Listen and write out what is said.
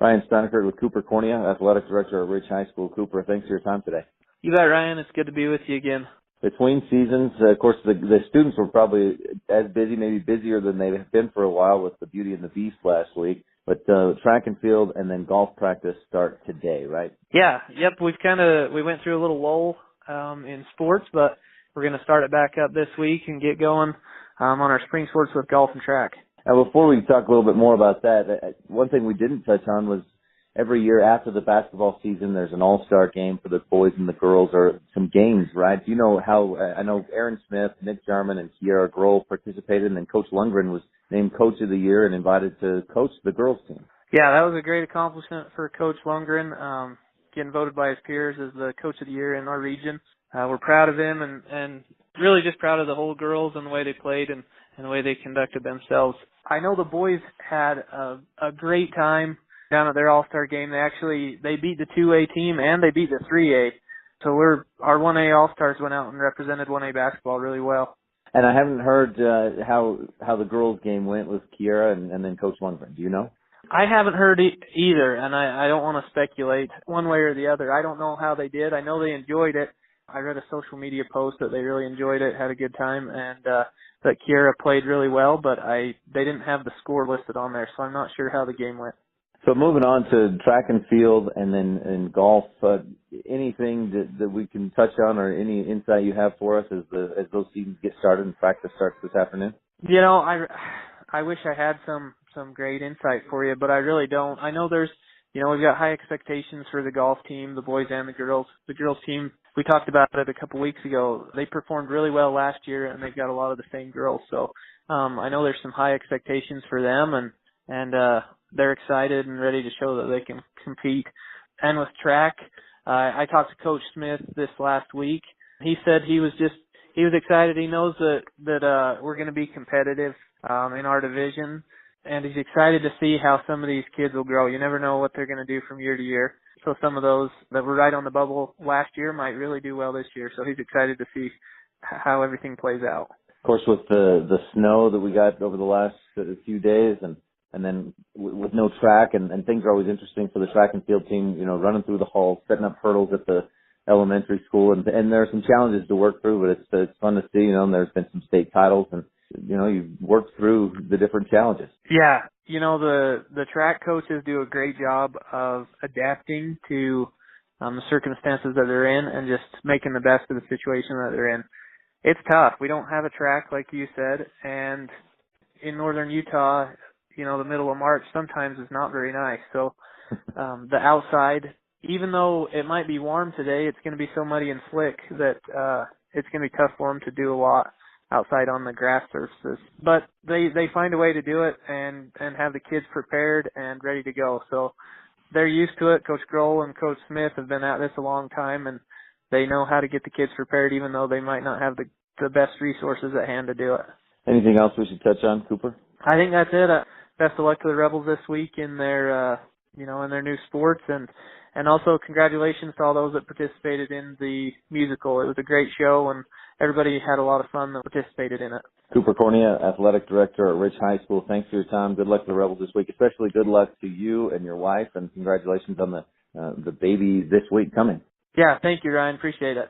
Ryan Steinert with Cooper Cornia, Athletic Director at Ridge High School. Cooper, thanks for your time today. You bet, Ryan. It's good to be with you again. Between seasons, of course, the students were probably as busy, maybe busier than they've been for a while with the Beauty and the Beast last week. But track and field and then golf practice start today, right? Yeah, yep. We went through a little lull in sports, but we're going to start it back up this week and get going on our spring sports with golf and track. Now, before we talk a little bit more about that, one thing we didn't touch on was every year after the basketball season, there's an all-star game for the boys and the girls, or some games, right? Do you know how, I know Aaron Smith, Nick Jarman, and Kiara Grohl participated, and then Coach Lundgren was named Coach of the Year and invited to coach the girls team. Yeah, that was a great accomplishment for Coach Lundgren, getting voted by his peers as the Coach of the Year in our region. We're proud of him and really just proud of the whole girls and the way they played and the way they conducted themselves. I know the boys had a great time down at their all-star game. They beat the 2A team and they beat the 3A. So our 1A all-stars went out and represented 1A basketball really well. And I haven't heard how the girls game went with Kiara and then Coach Lundgren. Do you know? I haven't heard either, and I don't want to speculate one way or the other. I don't know how they did. I know they enjoyed it. I read a social media post that they really enjoyed it, had a good time, and that Kiara played really well, but they didn't have the score listed on there, so I'm not sure how the game went. So moving on to track and field and then in golf, anything that we can touch on or any insight you have for us as those seasons get started and practice starts this afternoon? You know, I wish I had some great insight for you, but I really don't. I know we've got high expectations for the golf team, the boys and the girls. The girls team, we talked about it a couple weeks ago. They performed really well last year, and they've got a lot of the same girls. So I know there's some high expectations for them, and they're excited and ready to show that they can compete. And with track, I talked to Coach Smith this last week. He said he was excited. He knows that we're going to be competitive in our division, and he's excited to see how some of these kids will grow. You never know what they're going to do from year to year. So some of those that were right on the bubble last year might really do well this year. So he's excited to see how everything plays out. Of course, with the snow that we got over the last few days and then with no track and things are always interesting for the track and field team, running through the halls, setting up hurdles at the elementary school, and there are some challenges to work through, but it's fun to see, and there's been some state titles, and you've worked through the different challenges. Yeah, the track coaches do a great job of adapting to the circumstances that they're in and just making the best of the situation that they're in. It's tough. We don't have a track, like you said, and in northern Utah, the middle of March sometimes is not very nice. So the outside, even though it might be warm today, it's going to be so muddy and slick that it's going to be tough for them to do a lot outside on the grass surfaces. But they find a way to do it and have the kids prepared and ready to go. So they're used to it. Coach Grohl and Coach Smith have been at this a long time, and they know how to get the kids prepared even though they might not have the best resources at hand to do it. Anything else we should touch on, Cooper? I think that's it. Best of luck to the Rebels this week in their, in their new sports, and also congratulations to all those that participated in the musical. It was a great show, and everybody had a lot of fun that participated in it. Cooper Cornia, Athletic Director at Ridge High School. Thanks for your time. Good luck to the Rebels this week. Especially good luck to you and your wife, and congratulations on the baby this week coming. Yeah, thank you, Ryan. Appreciate it.